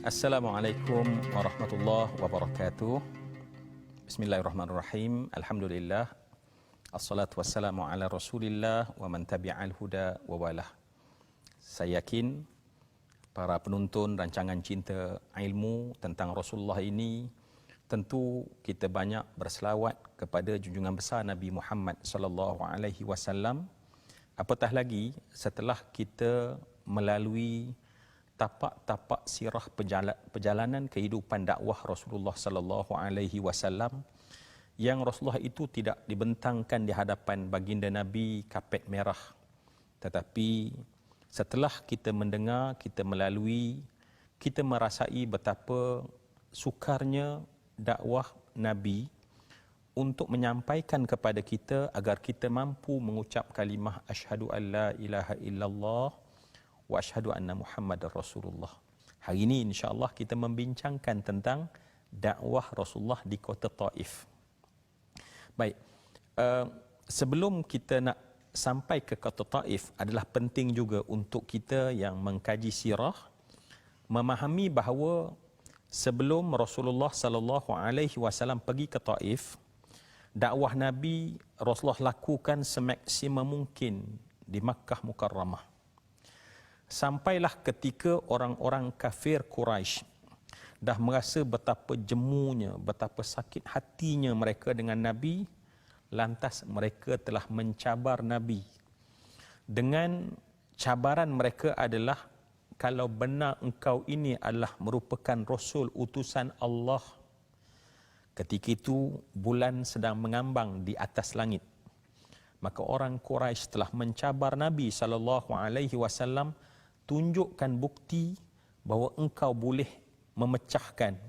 Assalamualaikum warahmatullahi wabarakatuh. Bismillahirrahmanirrahim. Alhamdulillah. Assalatu wassalamu ala Rasulillah wa man tabi'al huda wa walah. Saya yakin para penonton rancangan Cinta Ilmu tentang Rasulullah ini tentu kita banyak berselawat kepada junjungan besar Nabi Muhammad sallallahu alaihi wasallam. Apatah lagi setelah kita melalui tapak-tapak sirah perjalanan kehidupan dakwah Rasulullah sallallahu alaihi wasallam, yang Rasulullah itu tidak dibentangkan di hadapan baginda Nabi kapet merah, tetapi setelah kita mendengar, kita melalui, kita merasai betapa sukarnya dakwah Nabi untuk menyampaikan kepada kita agar kita mampu mengucap kalimah asyhadu an la ilaha illallah wa asyhadu anna Muhammadar Rasulullah. Hari ini insya-Allah kita membincangkan tentang dakwah Rasulullah di kota Taif. Baik, sebelum kita nak sampai ke kota Taif, adalah penting juga untuk kita yang mengkaji sirah memahami bahawa sebelum Rasulullah sallallahu alaihi wasallam pergi ke Taif, dakwah Nabi Rasulullah lakukan semaksimum mungkin di Makkah Mukarramah. Sampailah ketika orang-orang kafir Quraisy dah merasa betapa jemunya, betapa sakit hatinya mereka dengan Nabi, lantas mereka telah mencabar Nabi. Dengan cabaran mereka adalah, kalau benar engkau ini adalah merupakan Rasul utusan Allah. Ketika itu bulan sedang mengambang di atas langit. Maka orang Quraisy telah mencabar Nabi sallallahu alaihi wasallam, tunjukkan bukti bahawa engkau boleh memecahkan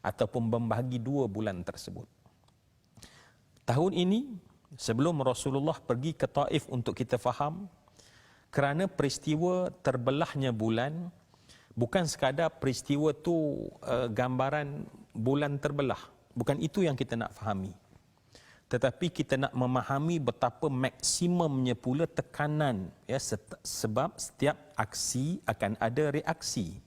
ataupun membahagi dua bulan tersebut. Tahun ini, sebelum Rasulullah pergi ke Taif, untuk kita faham, kerana peristiwa terbelahnya bulan, bukan sekadar peristiwa tu gambaran bulan terbelah. Bukan itu yang kita nak fahami. Tetapi kita nak memahami betapa maksimumnya pula tekanan, ya, sebab setiap aksi akan ada reaksi.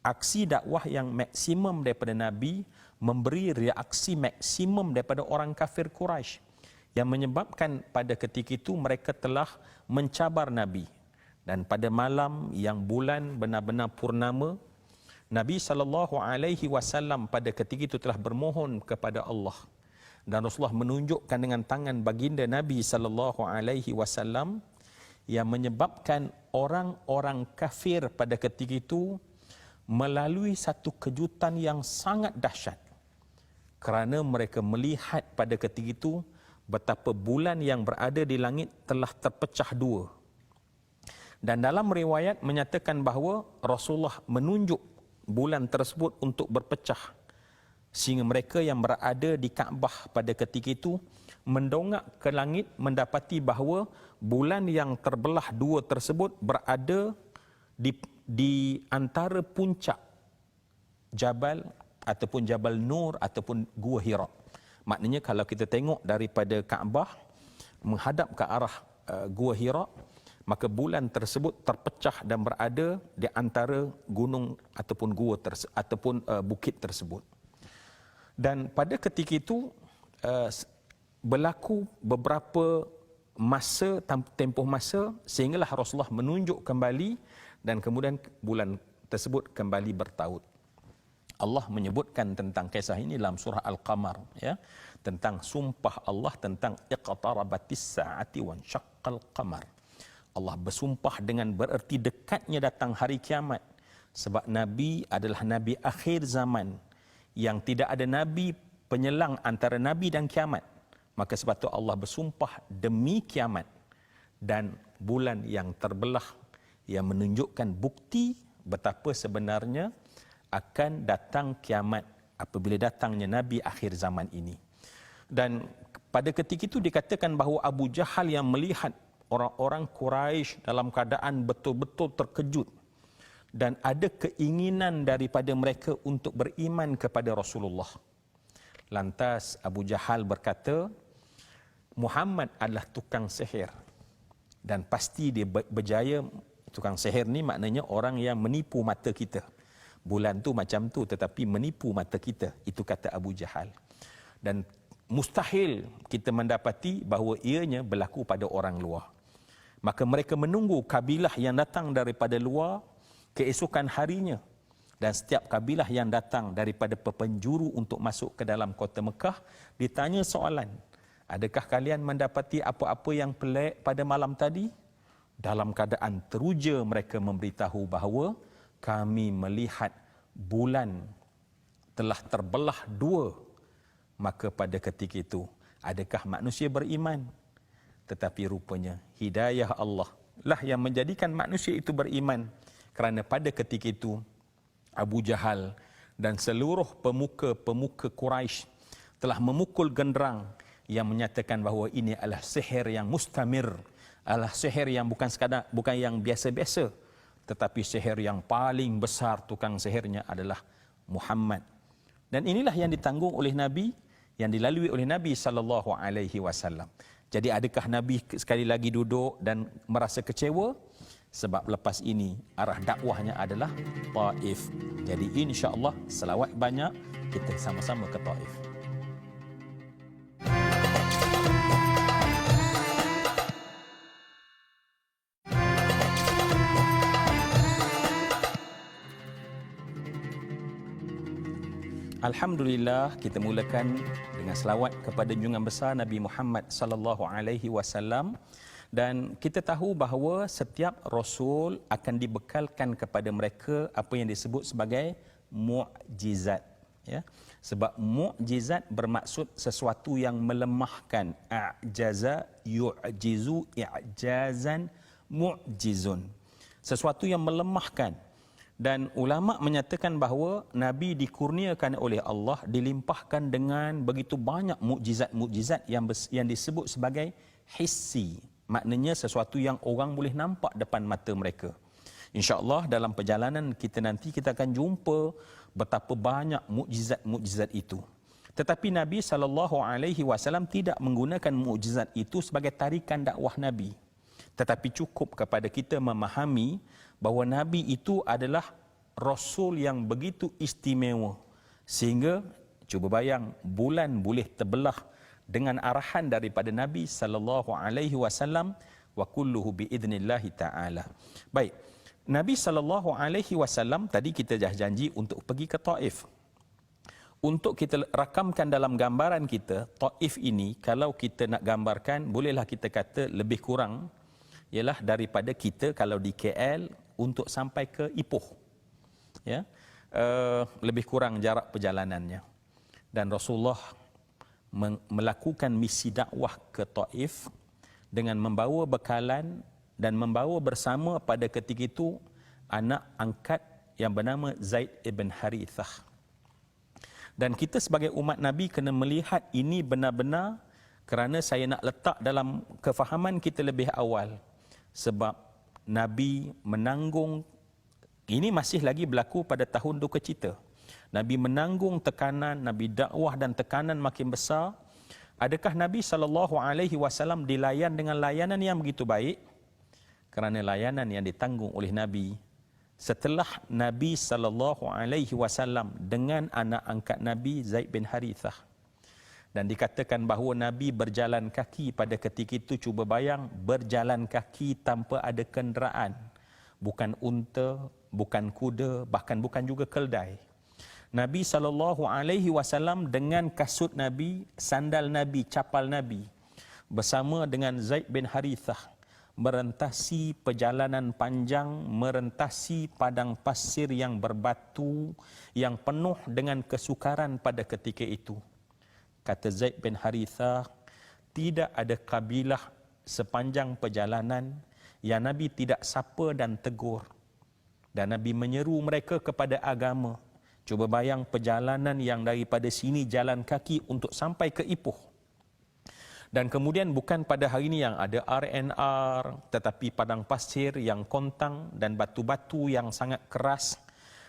Aksi dakwah yang maksimum daripada Nabi memberi reaksi maksimum daripada orang kafir Quraisy, yang menyebabkan pada ketika itu mereka telah mencabar Nabi. Dan pada malam yang bulan benar-benar purnama, Nabi sallallahu alaihi wasallam pada ketika itu telah bermohon kepada Allah. Dan Rasulullah menunjukkan dengan tangan baginda Nabi sallallahu alaihi wasallam, yang menyebabkan orang-orang kafir pada ketika itu melalui satu kejutan yang sangat dahsyat, kerana mereka melihat pada ketika itu betapa bulan yang berada di langit telah terpecah dua. Dan dalam riwayat menyatakan bahawa Rasulullah menunjuk bulan tersebut untuk berpecah, sehingga mereka yang berada di Kaabah pada ketika itu mendongak ke langit mendapati bahawa bulan yang terbelah dua tersebut berada di antara puncak Jabal ataupun Jabal Nur ataupun Gua Hira. Maknanya kalau kita tengok daripada Kaabah menghadap ke arah Gua Hira, maka bulan tersebut terpecah dan berada di antara gunung ataupun gua ataupun bukit tersebut. Dan pada ketika itu berlaku beberapa masa, tempoh masa, sehinggalah Rasulullah menunjuk kembali dan kemudian bulan tersebut kembali bertaut. Allah menyebutkan tentang kisah ini dalam surah Al-Qamar, ya, tentang sumpah Allah tentang iqtarabatis saati wan syaqqal qamar. Allah bersumpah dengan bererti dekatnya datang hari kiamat, sebab Nabi adalah Nabi akhir zaman, yang tidak ada Nabi penyelang antara Nabi dan kiamat. Maka sebab itu Allah bersumpah demi kiamat dan bulan yang terbelah, yang menunjukkan bukti betapa sebenarnya akan datang kiamat apabila datangnya Nabi akhir zaman ini. Dan pada ketika itu dikatakan bahawa Abu Jahal yang melihat orang-orang Quraisy dalam keadaan betul-betul terkejut, dan ada keinginan daripada mereka untuk beriman kepada Rasulullah. Lantas Abu Jahal berkata, Muhammad adalah tukang sihir dan pasti dia berjaya. Tukang sihir ni maknanya orang yang menipu mata kita. bulan tu macam tu tetapi menipu mata kita. Itu kata Abu Jahal. Dan mustahil kita mendapati bahawa ianya berlaku pada orang luar. Maka mereka menunggu kabilah yang datang daripada luar keesokan harinya. Dan setiap kabilah yang datang daripada penjuru untuk masuk ke dalam kota Mekah ditanya soalan. Adakah kalian mendapati apa-apa yang pelik pada malam tadi? Dalam keadaan teruja mereka memberitahu bahawa kami melihat bulan telah terbelah dua. Maka pada ketika itu, adakah manusia beriman? Tetapi rupanya hidayah Allah lah yang menjadikan manusia itu beriman. Kerana pada ketika itu Abu Jahal dan seluruh pemuka-pemuka Quraisy telah memukul genderang yang menyatakan bahawa ini adalah sihir yang mustamir, adalah sihir yang bukan yang biasa-biasa, tetapi sihir yang paling besar tukang sihirnya adalah Muhammad. Dan inilah yang ditanggung oleh Nabi, yang dilalui oleh Nabi SAW. Jadi adakah Nabi sekali lagi duduk dan merasa kecewa? Sebab lepas ini arah dakwahnya adalah Taif. Jadi insya-Allah selawat banyak, kita sama-sama ke Taif. Alhamdulillah, kita mulakan dengan selawat kepada junjungan besar Nabi Muhammad sallallahu alaihi wasallam. Dan kita tahu bahawa setiap rasul akan dibekalkan kepada mereka apa yang disebut sebagai mukjizat, ya. Sebab mukjizat bermaksud sesuatu yang melemahkan. A'jaza yu'jizu i'jazan mu'jizun. Sesuatu yang melemahkan. Dan ulama menyatakan bahawa Nabi dikurniakan oleh Allah, dilimpahkan dengan begitu banyak mukjizat-mukjizat yang disebut sebagai hissi. Maknanya sesuatu yang orang boleh nampak depan mata mereka. InsyaAllah dalam perjalanan kita nanti kita akan jumpa betapa banyak mukjizat-mukjizat itu. Tetapi Nabi SAW tidak menggunakan mukjizat itu sebagai tarikan dakwah Nabi. Tetapi cukup kepada kita memahami bahawa Nabi itu adalah Rasul yang begitu istimewa. Sehingga, cuba bayang, bulan boleh terbelah dengan arahan daripada Nabi SAW, wa kulluhu biidnillahi ta'ala. Baik, Nabi SAW tadi kita dah janji untuk pergi ke Taif. Untuk kita rakamkan dalam gambaran kita, Taif ini kalau kita nak gambarkan, bolehlah kita kata lebih kurang ialah daripada kita kalau di KL untuk sampai ke Ipoh, ya, lebih kurang jarak perjalanannya. Dan Rasulullah melakukan misi dakwah ke Taif dengan membawa bekalan dan membawa bersama pada ketika itu anak angkat yang bernama Zaid ibn Harithah. Dan kita sebagai umat Nabi kena melihat ini benar-benar, kerana saya nak letak dalam kefahaman kita lebih awal. Sebab Nabi menanggung, ini masih lagi berlaku pada tahun duka cita. Nabi menanggung tekanan, Nabi dakwah dan tekanan makin besar. Adakah Nabi SAW dilayan dengan layanan yang begitu baik? Kerana layanan yang ditanggung oleh Nabi setelah Nabi SAW dengan anak angkat Nabi Zaid bin Harithah. Dan dikatakan bahawa Nabi berjalan kaki pada ketika itu, cuba bayang, berjalan kaki tanpa ada kenderaan. Bukan unta, bukan kuda, bahkan bukan juga keldai. Nabi SAW dengan kasut Nabi, sandal Nabi, capal Nabi, bersama dengan Zaid bin Harithah, merentasi perjalanan panjang, merentasi padang pasir yang berbatu, yang penuh dengan kesukaran pada ketika itu. Kata Zaid bin Harithah, tidak ada kabilah sepanjang perjalanan yang Nabi tidak sapa dan tegur. Dan Nabi menyeru mereka kepada agama. Cuba bayang perjalanan yang daripada sini jalan kaki untuk sampai ke Ipoh. Dan kemudian bukan pada hari ini yang ada RNR, tetapi padang pasir yang kontang dan batu-batu yang sangat keras.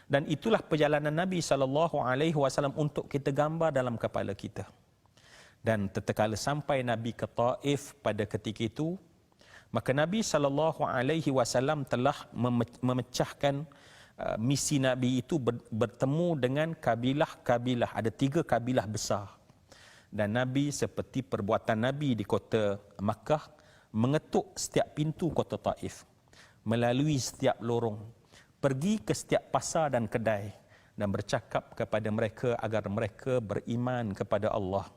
Dan itulah perjalanan Nabi SAW untuk kita gambar dalam kepala kita. Dan tatkala sampai Nabi ke Taif pada ketika itu, maka Nabi SAW telah memecahkan misi Nabi itu bertemu dengan kabilah-kabilah. Ada 3 kabilah besar. Dan Nabi seperti perbuatan Nabi di kota Makkah, mengetuk setiap pintu kota Taif, melalui setiap lorong, pergi ke setiap pasar dan kedai dan bercakap kepada mereka agar mereka beriman kepada Allah.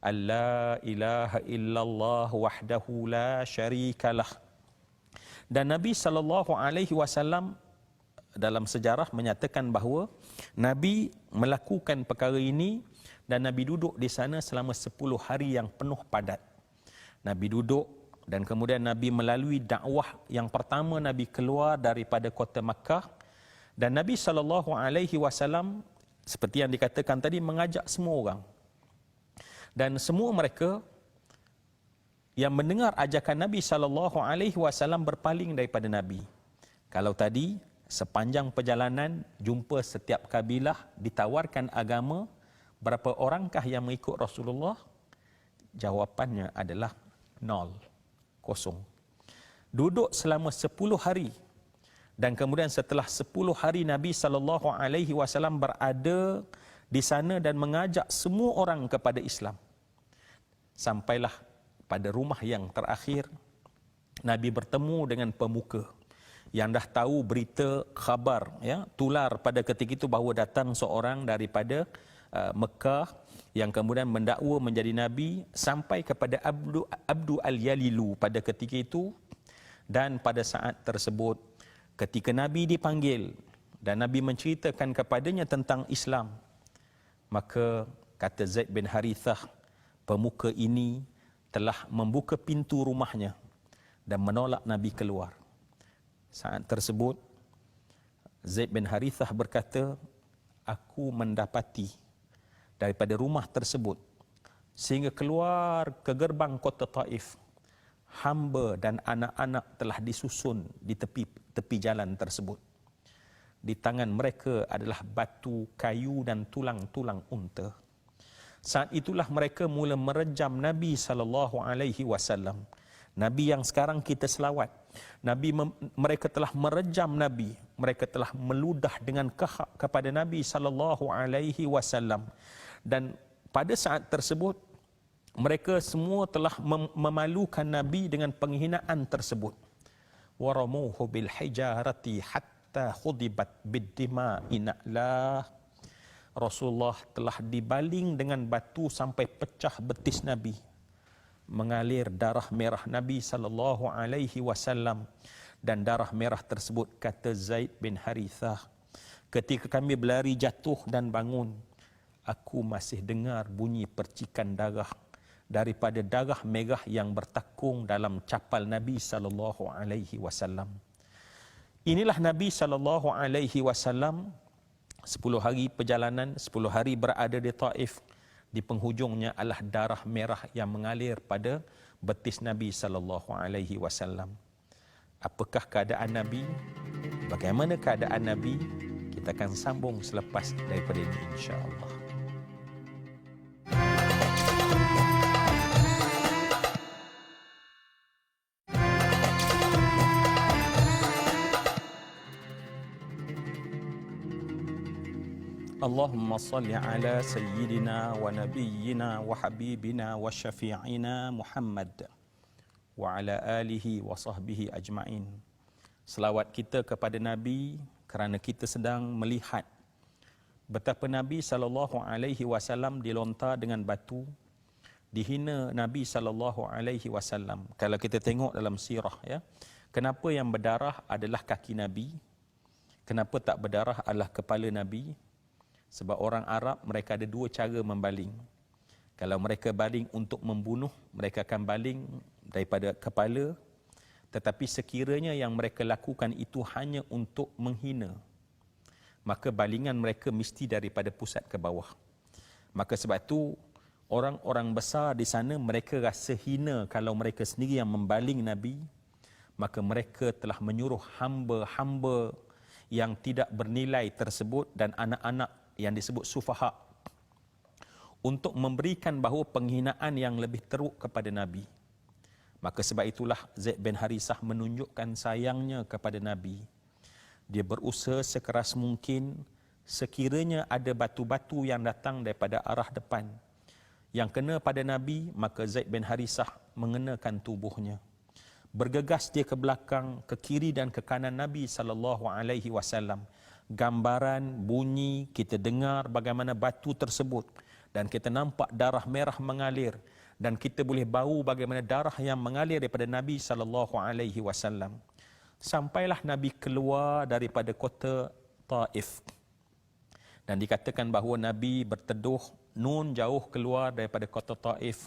La ilaha illallah wahdahu la syarikalah. Dan Nabi SAW dalam sejarah menyatakan bahawa Nabi melakukan perkara ini dan Nabi duduk di sana selama 10 hari yang penuh padat. Nabi duduk dan kemudian Nabi melalui dakwah yang pertama. Nabi keluar daripada kota Makkah dan Nabi SAW seperti yang dikatakan tadi mengajak semua orang. Dan semua mereka yang mendengar ajakan Nabi SAW berpaling daripada Nabi. Kalau tadi sepanjang perjalanan jumpa setiap kabilah ditawarkan agama, berapa orangkah yang mengikut Rasulullah? Jawapannya adalah 0, kosong. Duduk selama 10 hari dan kemudian setelah 10 hari Nabi SAW berada di sana dan mengajak semua orang kepada Islam. Sampailah pada rumah yang terakhir, Nabi bertemu dengan pemuka yang dah tahu berita khabar, ya, tular pada ketika itu bahawa datang seorang daripada Mekah yang kemudian mendakwa menjadi Nabi sampai kepada Abdu Al-Yalilu pada ketika itu. Dan pada saat tersebut ketika Nabi dipanggil dan Nabi menceritakan kepadanya tentang Islam, maka kata Zaid bin Harithah, pemuka ini telah membuka pintu rumahnya dan menolak Nabi keluar. Saat tersebut Zaid bin Harithah berkata, aku mendapati daripada rumah tersebut sehingga keluar ke gerbang kota Taif, hamba dan anak-anak telah disusun di tepi jalan tersebut. Di tangan mereka adalah batu, kayu dan tulang-tulang unta. Saat itulah mereka mula merejam Nabi SAW. Nabi yang sekarang kita selawat. Mereka telah merejam Nabi. Mereka telah meludah dengan kahak kepada Nabi SAW. Dan pada saat tersebut mereka semua telah memalukan Nabi dengan penghinaan tersebut. Waramuhu bil hijarati hatta khudibat bid-dima'i na'lah. Rasulullah telah dibaling dengan batu sampai pecah betis Nabi, mengalir darah merah Nabi SAW. Dan darah merah tersebut, kata Zaid bin Harithah, ketika kami berlari jatuh dan bangun, aku masih dengar bunyi percikan darah daripada darah merah yang bertakung dalam capal Nabi SAW. Inilah Nabi SAW 10 hari perjalanan, 10 hari berada di Taif. Di penghujungnya adalah darah merah yang mengalir pada betis Nabi SAW. Apakah keadaan Nabi? Bagaimana keadaan Nabi? Kita akan sambung selepas daripada ini, insya-Allah. Allahumma salli ala sayyidina wa nabiyyina wa habibina wa syafi'ina Muhammad wa ala alihi wa sahbihi ajma'in. Selawat kita kepada Nabi kerana kita sedang melihat betapa Nabi SAW dilontar dengan batu, dihina Nabi SAW. Kalau kita tengok dalam sirah, ya, kenapa yang berdarah adalah kaki Nabi, kenapa tak berdarah adalah kepala Nabi? Sebab orang Arab mereka ada 2 cara membaling. Kalau mereka baling untuk membunuh, mereka akan baling daripada kepala. Tetapi sekiranya yang mereka lakukan itu hanya untuk menghina, maka balingan mereka mesti daripada pusat ke bawah. Maka sebab itu orang-orang besar di sana mereka rasa hina kalau mereka sendiri yang membaling Nabi. Maka mereka telah menyuruh hamba-hamba yang tidak bernilai tersebut dan anak-anak yang disebut sufaha untuk memberikan bahawa penghinaan yang lebih teruk kepada Nabi. Maka sebab itulah Zaid bin Harithah menunjukkan sayangnya kepada Nabi. Dia berusaha sekeras mungkin, sekiranya ada batu-batu yang datang daripada arah depan yang kena pada Nabi, maka Zaid bin Harisah mengenakan tubuhnya. Bergegas dia ke belakang, ke kiri dan ke kanan Nabi SAW. Gambaran, bunyi, kita dengar bagaimana batu tersebut dan kita nampak darah merah mengalir dan kita boleh bau bagaimana darah yang mengalir daripada Nabi SAW. Sampailah Nabi keluar daripada kota Taif. Dan dikatakan bahawa Nabi berteduh nun jauh keluar daripada kota Taif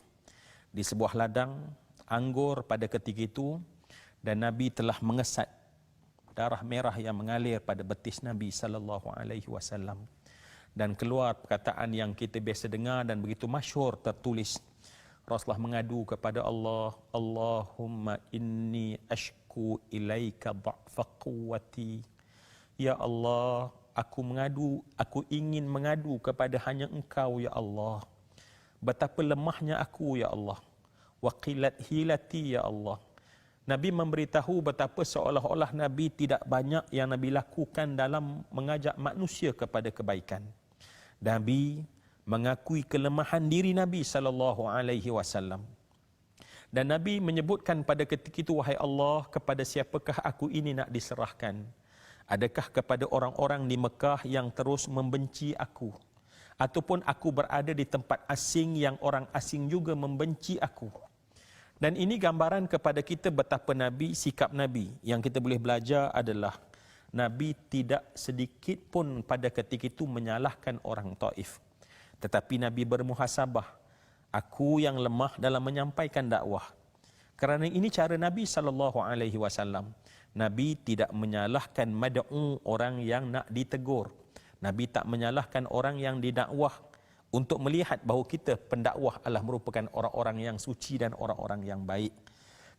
di sebuah ladang anggur pada ketika itu, dan Nabi telah mengesat darah merah yang mengalir pada betis Nabi SAW. Dan keluar perkataan yang kita biasa dengar dan begitu masyhur tertulis. Rasulullah mengadu kepada Allah, Allahumma inni ashku ilaika dha'fa quwwati. Ya Allah, aku ingin mengadu kepada hanya Engkau, ya Allah. Betapa lemahnya aku, ya Allah. Wa qilat hilati, ya Allah. Nabi memberitahu betapa seolah-olah Nabi tidak banyak yang Nabi lakukan dalam mengajak manusia kepada kebaikan. Nabi mengakui kelemahan diri Nabi SAW. Dan Nabi menyebutkan pada ketika itu, wahai Allah, kepada siapakah aku ini nak diserahkan? Adakah kepada orang-orang di Mekah yang terus membenci aku? Ataupun aku berada di tempat asing yang orang asing juga membenci aku? Dan ini gambaran kepada kita betapa Nabi, sikap Nabi yang kita boleh belajar adalah Nabi tidak sedikit pun pada ketika itu menyalahkan orang Taif. Tetapi Nabi bermuhasabah, aku yang lemah dalam menyampaikan dakwah. Kerana ini cara Nabi SAW. Nabi tidak menyalahkan mad'u, orang yang nak ditegur. Nabi tak menyalahkan orang yang didakwah untuk melihat bahawa kita pendakwah adalah merupakan orang-orang yang suci dan orang-orang yang baik.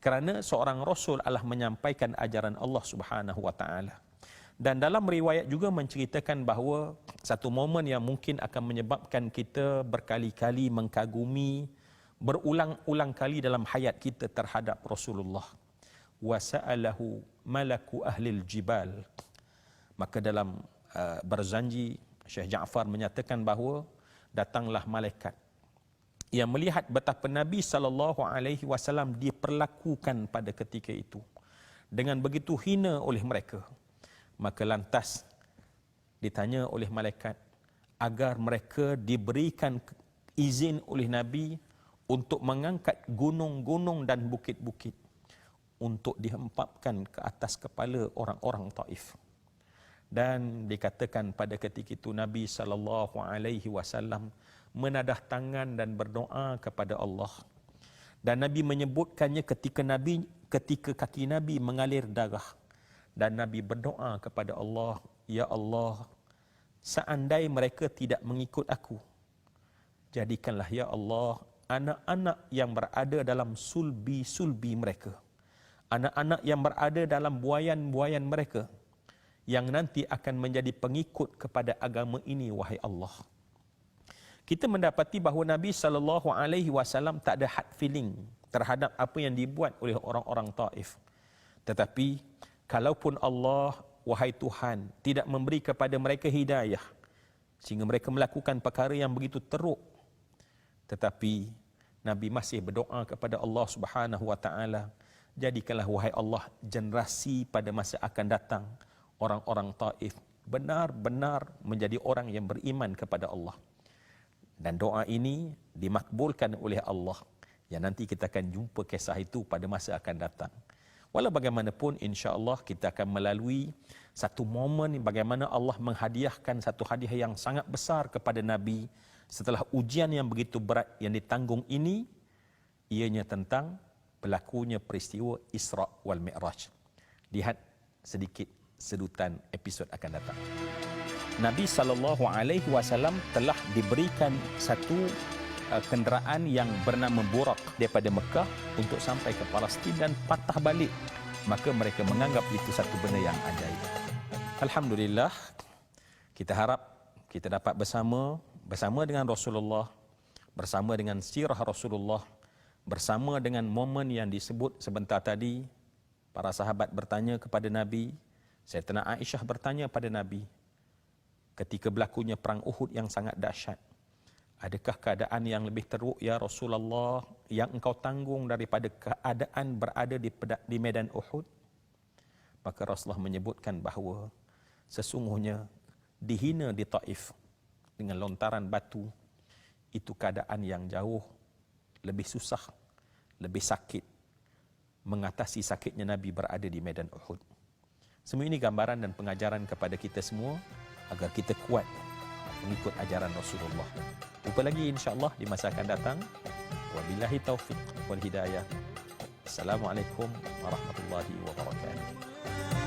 Kerana seorang Rasul adalah menyampaikan ajaran Allah Subhanahu Wa Taala. Dan dalam riwayat juga menceritakan bahawa satu momen yang mungkin akan menyebabkan kita berkali-kali mengkagumi, berulang-ulang kali dalam hayat kita terhadap Rasulullah. Wasa'alahu malaku ahlil jibal. Maka dalam berzanji, Syekh Ja'far menyatakan bahawa datanglah malaikat yang melihat betapa Nabi SAW diperlakukan pada ketika itu dengan begitu hina oleh mereka. Maka lantas ditanya oleh malaikat agar mereka diberikan izin oleh Nabi untuk mengangkat gunung-gunung dan bukit-bukit untuk dihempapkan ke atas kepala orang-orang Taif. Dan dikatakan pada ketika itu Nabi SAW menadah tangan dan berdoa kepada Allah. Dan Nabi menyebutkannya ketika kaki Nabi mengalir darah. Dan Nabi berdoa kepada Allah, ya Allah, seandainya mereka tidak mengikut aku, jadikanlah ya Allah anak-anak yang berada dalam sulbi-sulbi mereka, anak-anak yang berada dalam buayan-buayan mereka, yang nanti akan menjadi pengikut kepada agama ini, wahai Allah. Kita mendapati bahawa Nabi SAW tak ada hard feeling terhadap apa yang dibuat oleh orang-orang Taif. Tetapi kalaupun Allah, wahai Tuhan, tidak memberi kepada mereka hidayah sehingga mereka melakukan perkara yang begitu teruk, tetapi Nabi masih berdoa kepada Allah Subhanahu Wa Taala, jadikanlah wahai Allah generasi pada masa akan datang orang-orang Taif benar-benar menjadi orang yang beriman kepada Allah. Dan doa ini dimakbulkan oleh Allah, yang nanti kita akan jumpa kisah itu pada masa akan datang. Walau bagaimanapun, insya-Allah kita akan melalui satu momen bagaimana Allah menghadiahkan satu hadiah yang sangat besar kepada Nabi setelah ujian yang begitu berat yang ditanggung ini, ianya tentang berlakunya peristiwa Isra wal Mi'raj. Lihat sedikit sedutan episod akan datang. Nabi SAW telah diberikan satu kenderaan yang bernama Buraq daripada Mekah untuk sampai ke Palestin dan patah balik. Maka mereka menganggap itu satu benda yang ajaib. Alhamdulillah, kita harap kita dapat bersama dengan Rasulullah, bersama dengan sirah Rasulullah, bersama dengan momen yang disebut sebentar tadi. Para sahabat bertanya kepada Nabi, Sayyidatina Aisyah bertanya pada Nabi ketika berlakunya perang Uhud yang sangat dahsyat, adakah keadaan yang lebih teruk ya Rasulullah yang engkau tanggung daripada keadaan berada di medan Uhud? Maka Rasulullah menyebutkan bahawa sesungguhnya dihina di Taif dengan lontaran batu itu keadaan yang jauh lebih susah, lebih sakit mengatasi sakitnya Nabi berada di medan Uhud. Semua ini gambaran dan pengajaran kepada kita semua agar kita kuat mengikut ajaran Rasulullah. Jumpa lagi insya-Allah di masa akan datang. Wabillahi taufiq wal hidayah. Assalamualaikum warahmatullahi wabarakatuh.